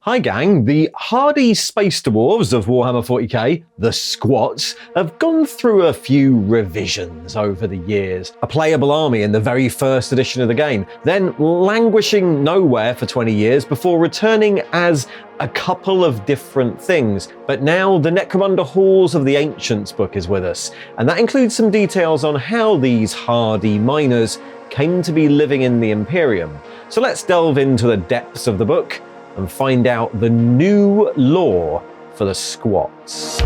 Hi gang, the hardy space dwarves of Warhammer 40k, the Squats, have gone through a few revisions over the years. A playable army in the very first edition of the game, then languishing nowhere for 20 years before returning as a couple of different things. But now the Necromunda Halls of the Ancients book is with us, and that includes some details on how these hardy miners came to be living in the Imperium. So let's delve into the depths of the book and find out the new lore for the Squats.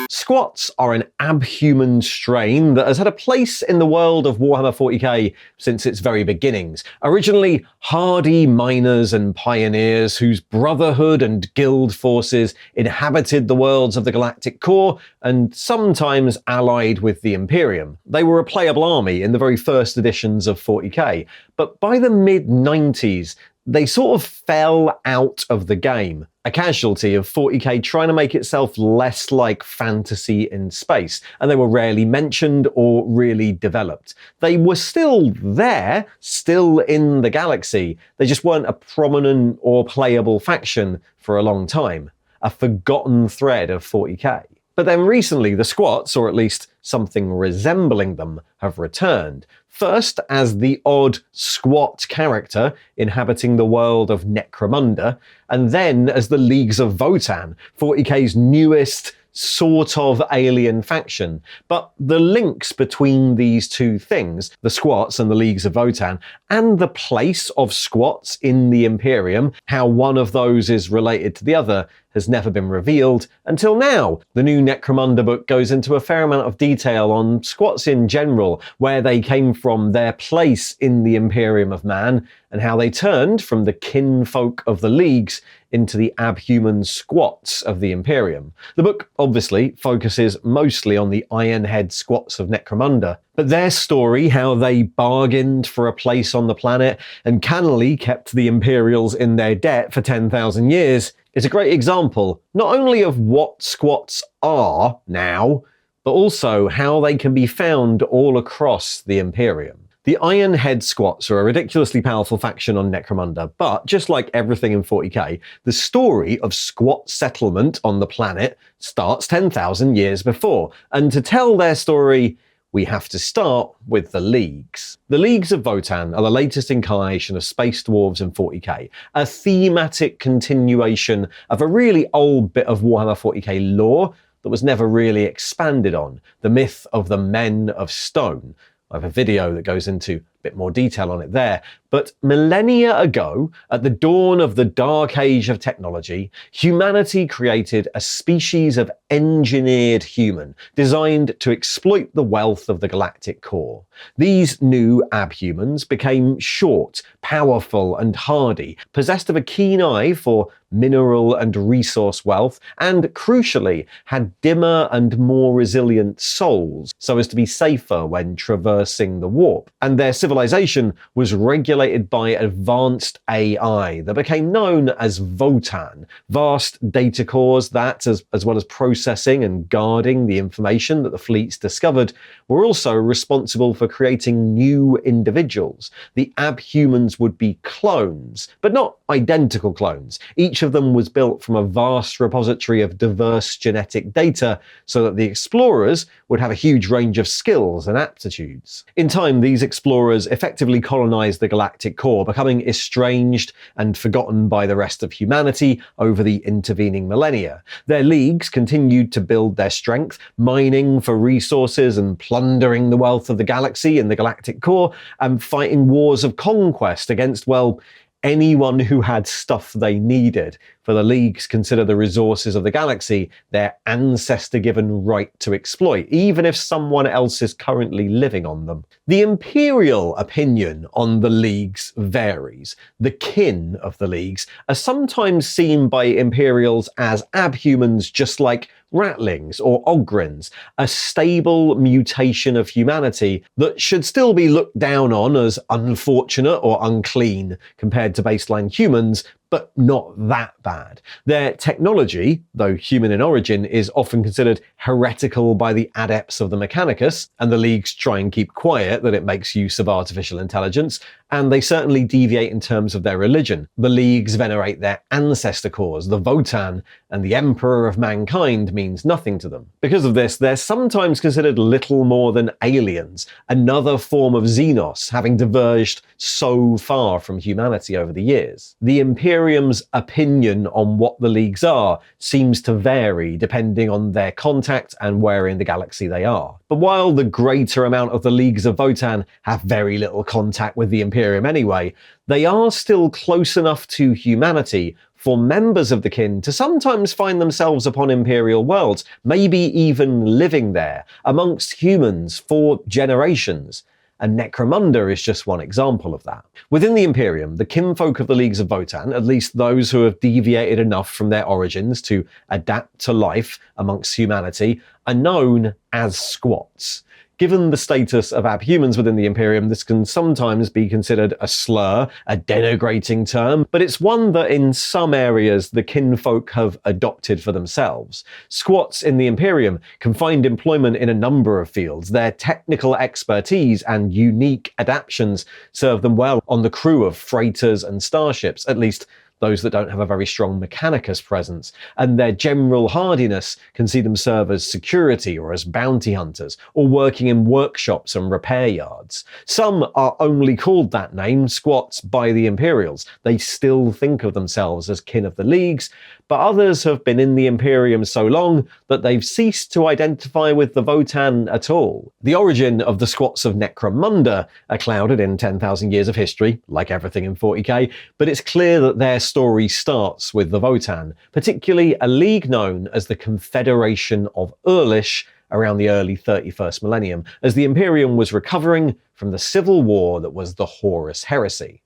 Squats are an abhuman strain that has had a place in the world of Warhammer 40k since its very beginnings. Originally hardy miners and pioneers whose brotherhood and guild forces inhabited the worlds of the galactic core and sometimes allied with the Imperium. They were a playable army in the very first editions of 40k, but by the mid-90s, they sort of fell out of the game, a casualty of 40k trying to make itself less like fantasy in space, and they were rarely mentioned or really developed. They were still there, still in the galaxy, they just weren't a prominent or playable faction for a long time, a forgotten thread of 40k. But then recently the Squats, or at least something resembling them, have returned. First as the odd squat character inhabiting the world of Necromunda, and then as the Leagues of Votann, 40k's newest sort of alien faction. But the links between these two things, the Squats and the Leagues of Votann, and the place of Squats in the Imperium, how one of those is related to the other, has never been revealed until now. The new Necromunda book goes into a fair amount of detail on Squats in general, where they came from, their place in the Imperium of Man, and how they turned from the kinfolk of the Leagues into the abhuman Squats of the Imperium. The book obviously focuses mostly on the Ironhead Squats of Necromunda, but their story, how they bargained for a place on the planet and cannily kept the Imperials in their debt for 10,000 years, is a great example not only of what Squats are now, but also how they can be found all across the Imperium. The Ironhead Squats are a ridiculously powerful faction on Necromunda, but just like everything in 40k, the story of Squat settlement on the planet starts 10,000 years before, and to tell their story, we have to start with the Leagues. The Leagues of Votann are the latest incarnation of Space Dwarves in 40k, a thematic continuation of a really old bit of Warhammer 40k lore that was never really expanded on, the myth of the Men of Stone. I have a video that goes into a bit more detail on it there. But millennia ago, at the dawn of the dark age of technology, humanity created a species of engineered human designed to exploit the wealth of the galactic core. These new abhumans became short, powerful and hardy, possessed of a keen eye for mineral and resource wealth, and crucially had dimmer and more resilient souls so as to be safer when traversing the warp. And their civilization was regulated by advanced AI that became known as Votann, vast data cores that, as well as processing and guarding the information that the fleets discovered, were also responsible for creating new individuals. The abhumans would be clones, but not identical clones. Each of them was built from a vast repository of diverse genetic data so that the explorers would have a huge range of skills and aptitudes. In time, these explorers effectively colonized the galactic core, becoming estranged and forgotten by the rest of humanity over the intervening millennia. Their leagues continued to build their strength, mining for resources and plundering the wealth of the galaxy in the galactic core, and fighting wars of conquest against, well, anyone who had stuff they needed. For the Leagues consider the resources of the galaxy their ancestor-given right to exploit, even if someone else is currently living on them. The Imperial opinion on the Leagues varies. The kin of the Leagues are sometimes seen by Imperials as abhumans just like ratlings or ogrins, a stable mutation of humanity that should still be looked down on as unfortunate or unclean compared to baseline humans, but not that bad. Their technology, though human in origin, is often considered heretical by the adepts of the Mechanicus, and the Leagues try and keep quiet that it makes use of artificial intelligence, and they certainly deviate in terms of their religion. The Leagues venerate their ancestor cause, the Votan, and the Emperor of Mankind means nothing to them. Because of this, they're sometimes considered little more than aliens, another form of Xenos, having diverged so far from humanity over the years. The Imperium's opinion on what the Leagues are seems to vary depending on their contact and where in the galaxy they are. But while the greater amount of the Leagues of Votan have very little contact with the Imperium anyway, they are still close enough to humanity for members of the kin to sometimes find themselves upon Imperial worlds, maybe even living there, amongst humans for generations. And Necromunda is just one example of that. Within the Imperium, the kinfolk of the Leagues of Votan, at least those who have deviated enough from their origins to adapt to life amongst humanity, are known as squats. Given the status of abhumans within the Imperium, this can sometimes be considered a slur, a denigrating term, but it's one that in some areas the kinfolk have adopted for themselves. Squats in the Imperium can find employment in a number of fields. Their technical expertise and unique adaptations serve them well on the crew of freighters and starships, at least those that don't have a very strong Mechanicus presence, and their general hardiness can see them serve as security or as bounty hunters, or working in workshops and repair yards. Some are only called that name, squats, by the Imperials. They still think of themselves as kin of the Leagues, but others have been in the Imperium so long that they've ceased to identify with the Votan at all. The origin of the squats of Necromunda are clouded in 10,000 years of history, like everything in 40k, but it's clear that their story starts with the Votan, particularly a league known as the Confederation of Urlish around the early 31st millennium, as the Imperium was recovering from the civil war that was the Horus Heresy.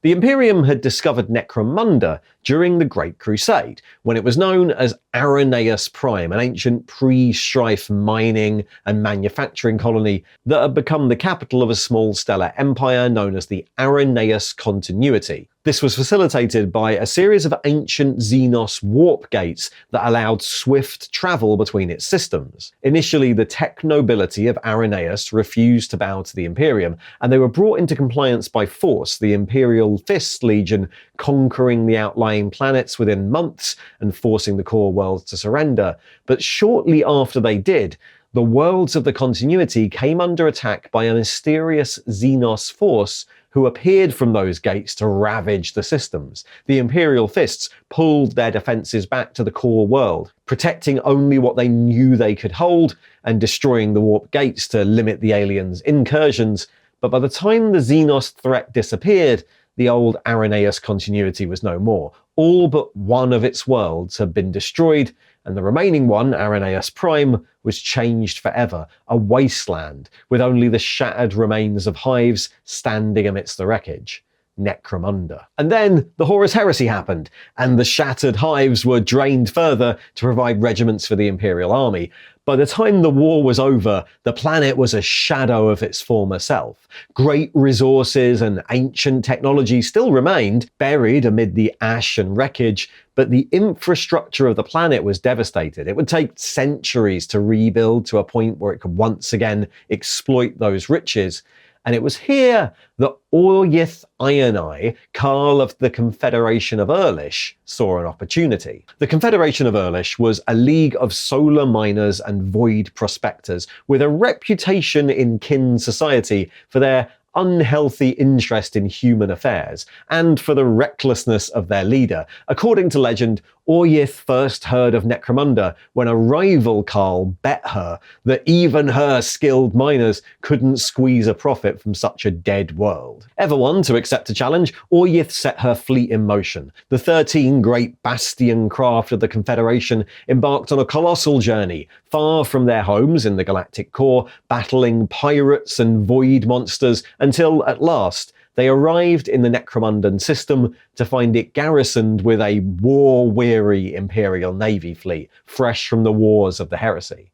The Imperium had discovered Necromunda during the Great Crusade, when it was known as Ironhead Prime, an ancient pre-strife mining and manufacturing colony that had become the capital of a small stellar empire known as the Ironhead Continuity. This was facilitated by a series of ancient Xenos warp gates that allowed swift travel between its systems. Initially, the tech nobility of Ironhead refused to bow to the Imperium, and they were brought into compliance by force, the Imperial Fist Legion conquering the outlying planets within months and forcing the core worlds to surrender. But shortly after they did, the worlds of the continuity came under attack by a mysterious Xenos force who appeared from those gates to ravage the systems. The Imperial Fists pulled their defenses back to the core world, protecting only what they knew they could hold and destroying the warp gates to limit the aliens' incursions. But by the time the Xenos threat disappeared, the old Ironhead continuity was no more. All but one of its worlds had been destroyed, and the remaining one, Ironhead Prime, was changed forever, a wasteland, with only the shattered remains of hives standing amidst the wreckage. Necromunda. And then the Horus Heresy happened, and the shattered hives were drained further to provide regiments for the Imperial army. By the time the war was over, the planet was a shadow of its former self. Great resources and ancient technology still remained, buried amid the ash and wreckage, but the infrastructure of the planet was devastated. It would take centuries to rebuild to a point where it could once again exploit those riches. And it was here that Oryth Ioni, Carl of the Confederation of Urlish, saw an opportunity. The Confederation of Urlish was a league of solar miners and void prospectors with a reputation in kin society for their unhealthy interest in human affairs, and for the recklessness of their leader. According to legend, Oryth first heard of Necromunda when a rival Carl bet her that even her skilled miners couldn't squeeze a profit from such a dead world. Ever one to accept a challenge, Oryth set her fleet in motion. The 13 great bastion craft of the Confederation embarked on a colossal journey, far from their homes in the galactic core, battling pirates and void monsters, until at last they arrived in the Necromundan system to find it garrisoned with a war-weary Imperial Navy fleet, fresh from the wars of the Heresy.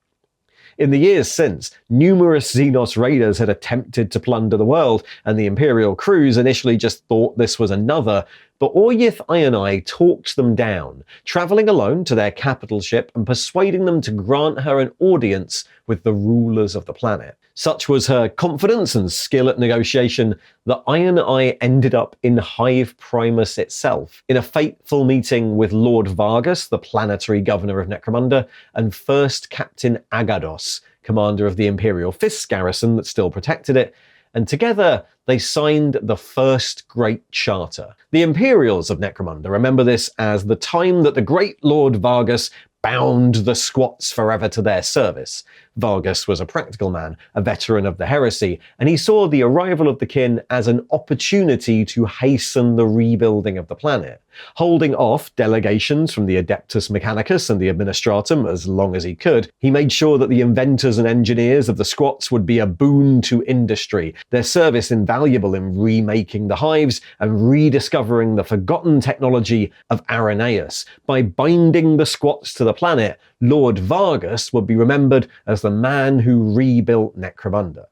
In the years since, numerous Xenos raiders had attempted to plunder the world, and the Imperial crews initially just thought this was another But Oryth Ironeye talked them down, travelling alone to their capital ship and persuading them to grant her an audience with the rulers of the planet. Such was her confidence and skill at negotiation that Ironeye ended up in Hive Primus itself, in a fateful meeting with Lord Vargas, the planetary governor of Necromunda, and First Captain Agados, commander of the Imperial Fists garrison that still protected it, and together they signed the First Great Charter. The Imperials of Necromunda remember this as the time that the great Lord Vargas bound the squats forever to their service. Vargas was a practical man, a veteran of the heresy, and he saw the arrival of the kin as an opportunity to hasten the rebuilding of the planet. Holding off delegations from the Adeptus Mechanicus and the Administratum as long as he could, he made sure that the inventors and engineers of the squats would be a boon to industry, their service invaluable in remaking the hives and rediscovering the forgotten technology of Irenaeus. By binding the squats to the planet, Lord Vargas would be remembered as the man who rebuilt Necromunda.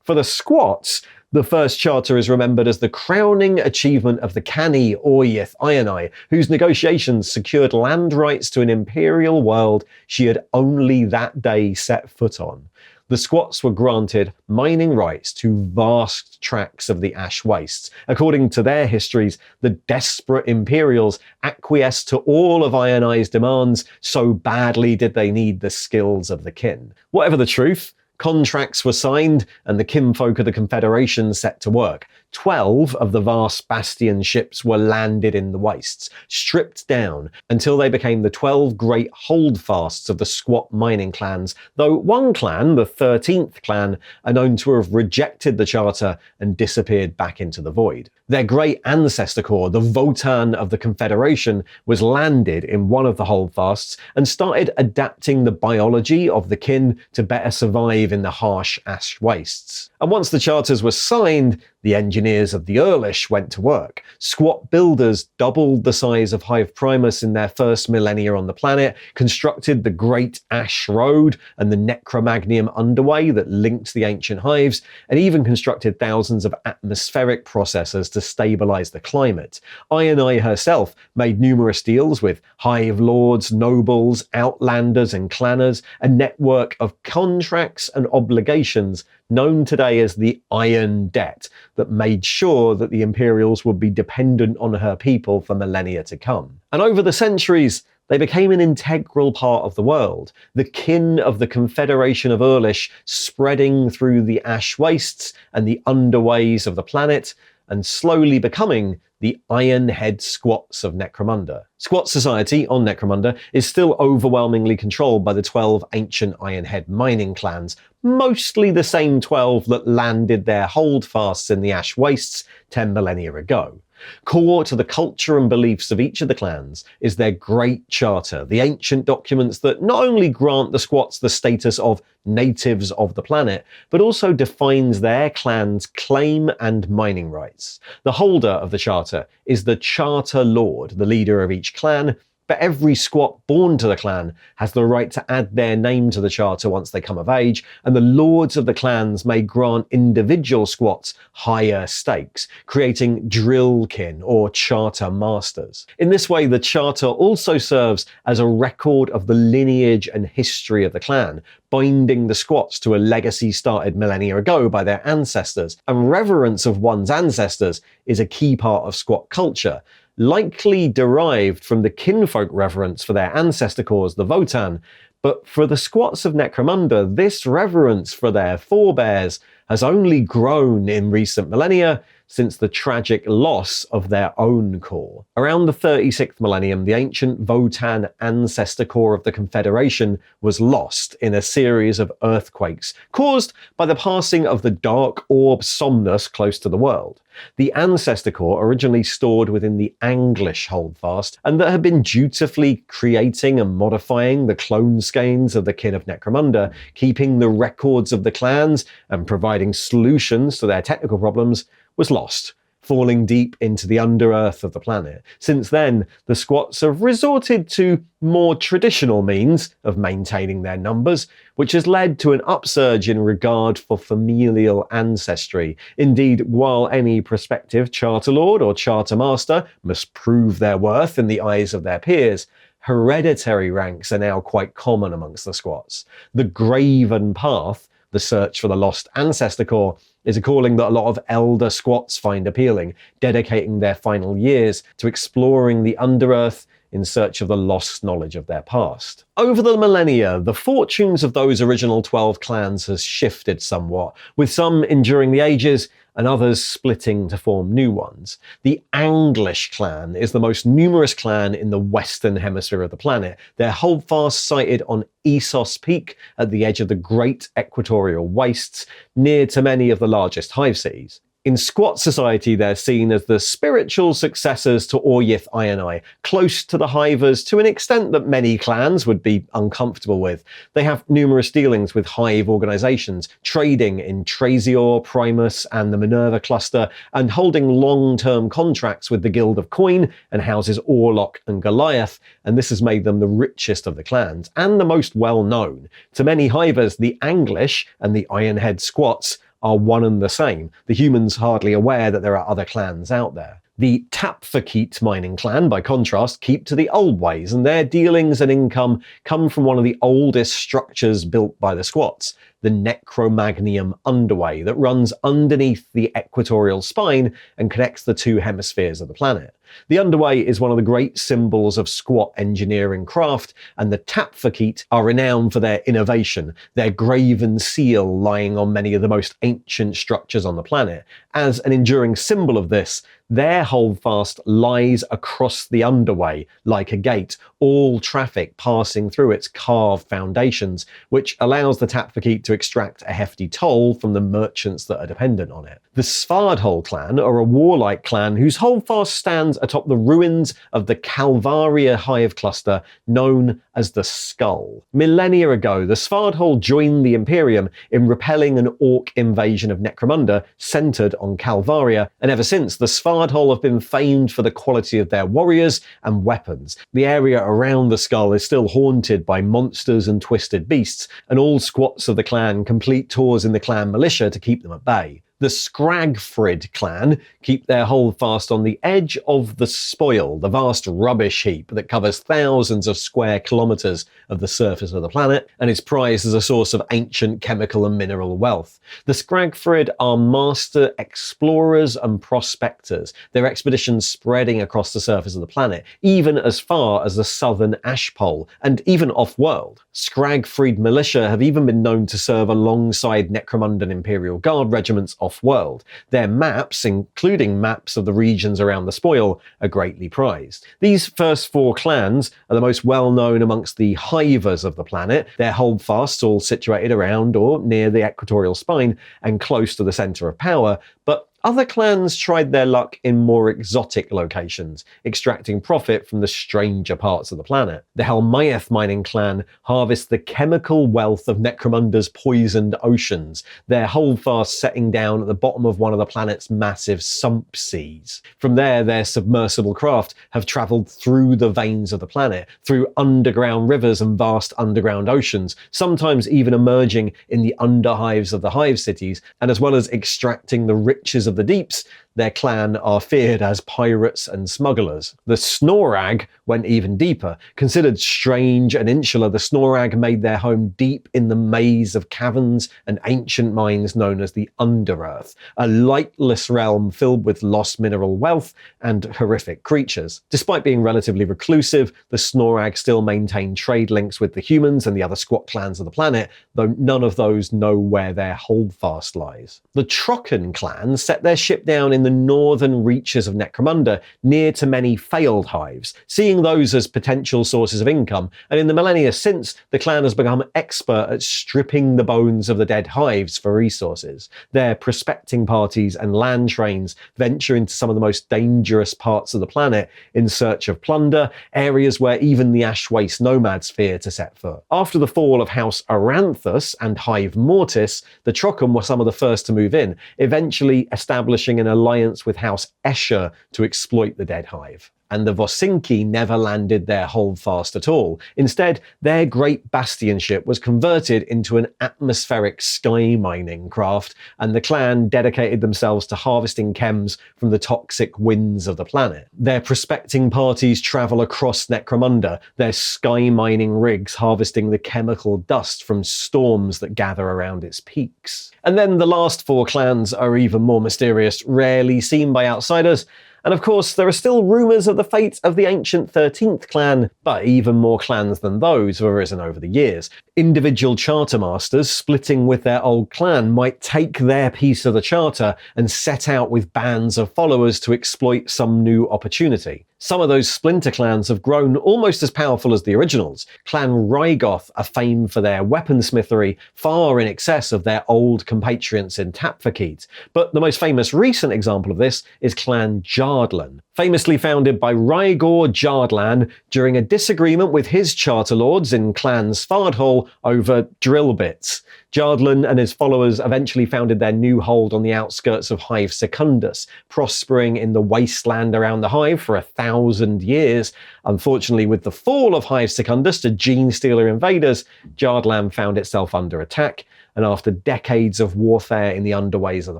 For the squats, the First Charter is remembered as the crowning achievement of the canny Oryth Ironeye, whose negotiations secured land rights to an imperial world she had only that day set foot on. The squats were granted mining rights to vast tracts of the Ash Wastes. According to their histories, the desperate Imperials acquiesced to all of Ironeye's demands, so badly did they need the skills of the kin. Whatever the truth, contracts were signed, and the kinfolk of the Confederation set to work. 12 of the vast Bastion ships were landed in the wastes, stripped down, until they became the 12 great holdfasts of the squat mining clans, though one clan, the 13th clan, are known to have rejected the charter and disappeared back into the void. Their great ancestor core, the Votan of the Confederation, was landed in one of the holdfasts and started adapting the biology of the kin to better survive in the harsh ash wastes. And once the charters were signed, the engineers of the Urlish went to work. Squat builders doubled the size of Hive Primus in their first millennia on the planet, constructed the Great Ash Road and the Necromagnium underway that linked the ancient hives, and even constructed thousands of atmospheric processors to stabilize the climate. Ironeye herself made numerous deals with hive lords, nobles, outlanders, and clanners, a network of contracts and obligations known today as the Iron Debt, that made sure that the Imperials would be dependent on her people for millennia to come. And over the centuries, they became an integral part of the world, the kin of the Confederation of Urlish spreading through the ash wastes and the underways of the planet, and slowly becoming the Ironhead Squats of Necromunda. Squat society on Necromunda is still overwhelmingly controlled by the 12 ancient Ironhead mining clans, mostly the same 12 that landed their holdfasts in the Ash Wastes 10 millennia ago. Core to the culture and beliefs of each of the clans is their Great Charter, the ancient documents that not only grant the squats the status of natives of the planet, but also defines their clan's claim and mining rights. The holder of the charter is the Charter Lord, the leader of each clan, but every squat born to the clan has the right to add their name to the charter once they come of age, and the lords of the clans may grant individual squats higher stakes, creating drillkin or charter masters. In this way, the charter also serves as a record of the lineage and history of the clan, binding the squats to a legacy started millennia ago by their ancestors. And reverence of one's ancestors is a key part of squat culture, likely derived from the kinfolk reverence for their ancestor cores, the Votan, but for the squats of Necromunda, this reverence for their forebears has only grown in recent millennia since the tragic loss of their own core. Around the 36th millennium, the ancient Votan ancestor core of the Confederation was lost in a series of earthquakes caused by the passing of the dark orb Somnus close to the world. The ancestor core, originally stored within the Anglish holdfast, and that had been dutifully creating and modifying the clone skeins of the kin of Necromunda, keeping the records of the clans and providing solutions to their technical problems, was lost, falling deep into the underearth of the planet. Since then, the squats have resorted to more traditional means of maintaining their numbers, which has led to an upsurge in regard for familial ancestry. Indeed, while any prospective charter lord or charter master must prove their worth in the eyes of their peers, hereditary ranks are now quite common amongst the squats. The Graven Path, the search for the lost ancestor core, is a calling that a lot of elder squats find appealing, dedicating their final years to exploring the underearth in search of the lost knowledge of their past. Over the millennia, the fortunes of those original 12 clans has shifted somewhat, with some enduring the ages and others splitting to form new ones. The Anglish clan is the most numerous clan in the western hemisphere of the planet. Their holdfast sited on Essos Peak at the edge of the Great Equatorial Wastes, near to many of the largest hive cities. In squat society, they're seen as the spiritual successors to Oryth Ionai, close to the hivers to an extent that many clans would be uncomfortable with. They have numerous dealings with hive organizations, trading in Trasior, Primus, and the Minerva cluster, and holding long-term contracts with the Guild of Coin and houses Orlok and Goliath, and this has made them the richest of the clans, and the most well-known. To many hivers, the Anglish and the Ironhead Squats are one and the same, the humans hardly aware that there are other clans out there. The Tapfakit mining clan, by contrast, keep to the old ways, and their dealings and income come from one of the oldest structures built by the squats, the Necromagnium underway that runs underneath the equatorial spine and connects the two hemispheres of the planet. The underway is one of the great symbols of squat engineering craft, and the Tapfakit are renowned for their innovation, their graven seal lying on many of the most ancient structures on the planet. As an enduring symbol of this, their holdfast lies across the underway like a gate, all traffic passing through its carved foundations, which allows the Tapfakit to extract a hefty toll from the merchants that are dependent on it. The Svardhol clan are a warlike clan whose holdfast stands atop the ruins of the Calvaria hive cluster known as the Skull. Millennia ago, the Svardhol joined the Imperium in repelling an orc invasion of Necromunda centered on Calvaria, and ever since, the Svardhol have been famed for the quality of their warriors and weapons. The area around the Skull is still haunted by monsters and twisted beasts, and all squats of the clan complete tours in the clan militia to keep them at bay. The Skragfrid clan keep their holdfast on the edge of the Spoil, the vast rubbish heap that covers thousands of square kilometers of the surface of the planet and is prized as a source of ancient chemical and mineral wealth. The Skragfrid are master explorers and prospectors, their expeditions spreading across the surface of the planet, even as far as the southern ash pole, and even off-world. Skragfrid militia have even been known to serve alongside Necromundan Imperial Guard regiments off-world. Their maps, including maps of the regions around the Spoil, are greatly prized. These first four clans are the most well-known amongst the hivers of the planet, their holdfasts all situated around or near the equatorial spine and close to the centre of power, but other clans tried their luck in more exotic locations, extracting profit from the stranger parts of the planet. The Helmaeth mining clan harvest the chemical wealth of Necromunda's poisoned oceans, their holdfast setting down at the bottom of one of the planet's massive sump seas. From there, their submersible craft have travelled through the veins of the planet, through underground rivers and vast underground oceans, sometimes even emerging in the underhives of the hive cities, and as well as extracting the riches of the deeps, their clan are feared as pirates and smugglers. The Snorag went even deeper. Considered strange and insular, the Snorag made their home deep in the maze of caverns and ancient mines known as the Underearth, a lightless realm filled with lost mineral wealth and horrific creatures. Despite being relatively reclusive, the Snorag still maintain trade links with the humans and the other squat clans of the planet, though none of those know where their holdfast lies. The Trocken clan set their ship down in the northern reaches of Necromunda, near to many failed hives, seeing those as potential sources of income, and in the millennia since, the clan has become expert at stripping the bones of the dead hives for resources. Their prospecting parties and land trains venture into some of the most dangerous parts of the planet in search of plunder, areas where even the Ash Waste nomads fear to set foot. After the fall of House Aranthus and Hive Mortis, the Trocken were some of the first to move in, eventually establishing an alliance alliance with House Escher to exploit the Dead Hive. And the Vosinki never landed their holdfast at all. Instead, their great bastion ship was converted into an atmospheric sky mining craft, and the clan dedicated themselves to harvesting chems from the toxic winds of the planet. Their prospecting parties travel across Necromunda, their sky mining rigs harvesting the chemical dust from storms that gather around its peaks. And then the last four clans are even more mysterious, rarely seen by outsiders. And of course, there are still rumours of the fate of the ancient 13th clan, but even more clans than those have arisen over the years. Individual charter masters splitting with their old clan might take their piece of the charter and set out with bands of followers to exploit some new opportunity. Some of those splinter clans have grown almost as powerful as the originals. Clan Rygoth are famed for their weaponsmithery, far in excess of their old compatriots in Tapfakit. But the most famous recent example of this is Clan Jardlan, famously founded by Rygor Jardlan during a disagreement with his charter lords in Clan Svardhall over drill bits. Jardlan and his followers eventually founded their new hold on the outskirts of Hive Secundus, prospering in the wasteland around the Hive for 1,000 years. Unfortunately, with the fall of Hive Secundus to Genestealer invaders, Jardlan found itself under attack, and after decades of warfare in the underways of the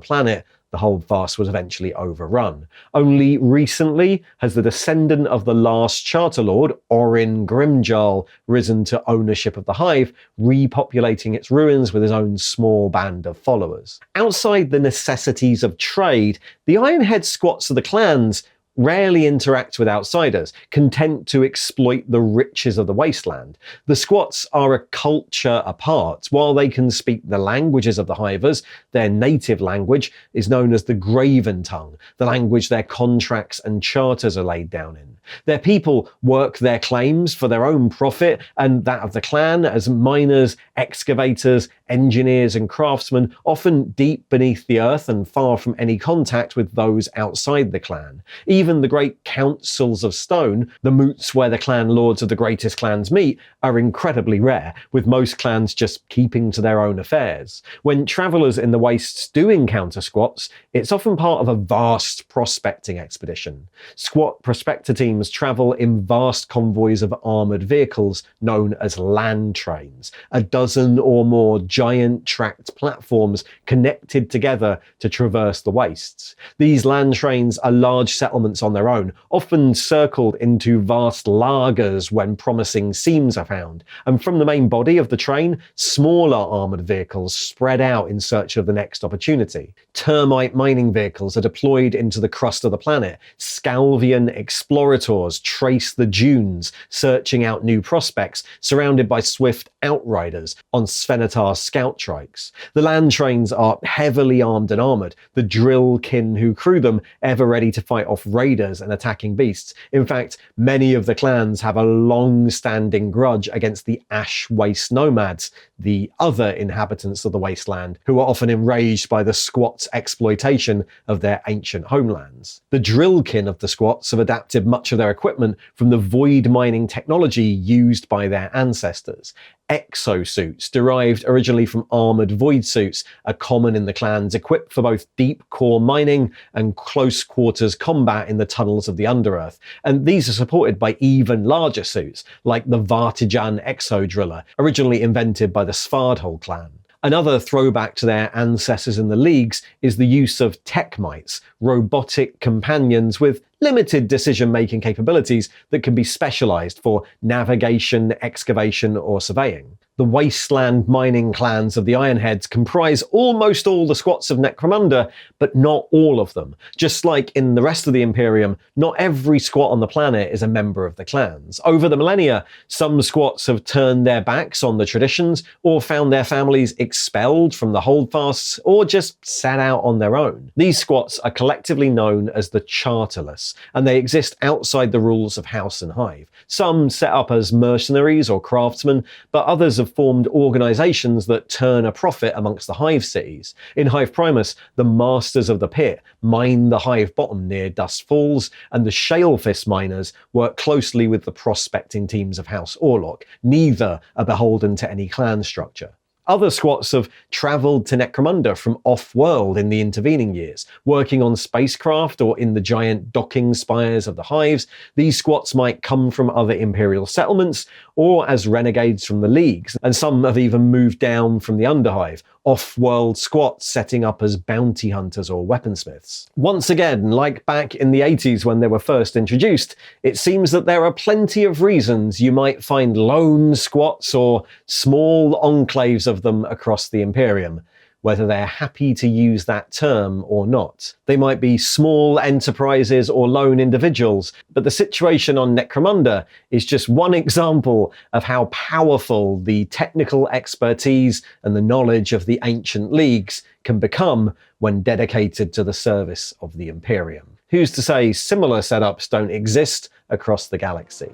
planet, the holdfast was eventually overrun. Only recently has the descendant of the last Charter Lord, Orin Grimjarl, risen to ownership of the Hive, repopulating its ruins with his own small band of followers. Outside the necessities of trade, the Ironhead Squats of the clans rarely interact with outsiders, content to exploit the riches of the wasteland. The Squats are a culture apart. While they can speak the languages of the Hivers, their native language is known as the Graven Tongue, the language their contracts and charters are laid down in. Their people work their claims for their own profit and that of the clan as miners, excavators, engineers and craftsmen, often deep beneath the earth and far from any contact with those outside the clan. Even the great councils of stone, the moots where the clan lords of the greatest clans meet, are incredibly rare, with most clans just keeping to their own affairs. When travellers in the wastes do encounter squats, it's often part of a vast prospecting expedition. Squat prospector teams travel in vast convoys of armoured vehicles known as land trains, a dozen or more giant tracked platforms connected together to traverse the wastes. These land trains are large settlements on their own, often circled into vast lagers when promising seams are found, and from the main body of the train, smaller armoured vehicles spread out in search of the next opportunity. Termite mining vehicles are deployed into the crust of the planet. Scalvian explorators trace the dunes, searching out new prospects, surrounded by swift outriders on Svenatar scout trikes. The land trains are heavily armed and armoured, the drill kin who crew them ever ready to fight off raiders and attacking beasts. In fact, many of the clans have a long-standing grudge against the Ash Waste Nomads, the other inhabitants of the wasteland, who are often enraged by the Squats' exploitation of their ancient homelands. The drillkin of the Squats have adapted much of their equipment from the void mining technology used by their ancestors. Exosuits, derived originally from armoured void suits, are common in the clans, equipped for both deep core mining and close quarters combat in the tunnels of the Underearth, and these are supported by even larger suits, like the Vartijan Exodriller, originally invented by the Svardhall clan. Another throwback to their ancestors in the leagues is the use of techmites, robotic companions with limited decision-making capabilities that can be specialised for navigation, excavation or surveying. The wasteland mining clans of the Ironheads comprise almost all the Squats of Necromunda, but not all of them. Just like in the rest of the Imperium, not every Squat on the planet is a member of the clans. Over the millennia, some Squats have turned their backs on the traditions, or found their families expelled from the holdfasts, or just sat out on their own. These Squats are collectively known as the Charterless, and they exist outside the rules of House and Hive. Some set up as mercenaries or craftsmen, but others have formed organisations that turn a profit amongst the Hive cities. In Hive Primus, the Masters of the Pit mine the Hive bottom near Dust Falls, and the Shalefist miners work closely with the prospecting teams of House Orlok. Neither are beholden to any clan structure. Other squats have travelled to Necromunda from off-world in the intervening years, working on spacecraft or in the giant docking spires of the hives. These squats might come from other Imperial settlements or as renegades from the Leagues, and some have even moved down from the Underhive, off-world squats setting up as bounty hunters or weaponsmiths. Once again, like back in the 80s when they were first introduced, it seems that there are plenty of reasons you might find lone squats or small enclaves of them across the Imperium, whether they're happy to use that term or not. They might be small enterprises or lone individuals, but the situation on Necromunda is just one example of how powerful the technical expertise and the knowledge of the ancient leagues can become when dedicated to the service of the Imperium. Who's to say similar setups don't exist across the galaxy?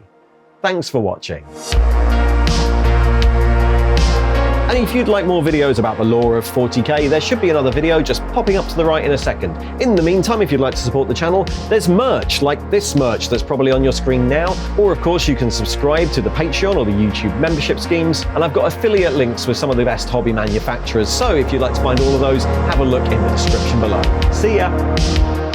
Thanks for watching. And if you'd like more videos about the lore of 40k, there should be another video just popping up to the right in a second. In the meantime, if you'd like to support the channel, there's merch, like this merch that's probably on your screen now, or of course you can subscribe to the Patreon or the YouTube membership schemes, and I've got affiliate links with some of the best hobby manufacturers, so if you'd like to find all of those, have a look in the description below. See ya!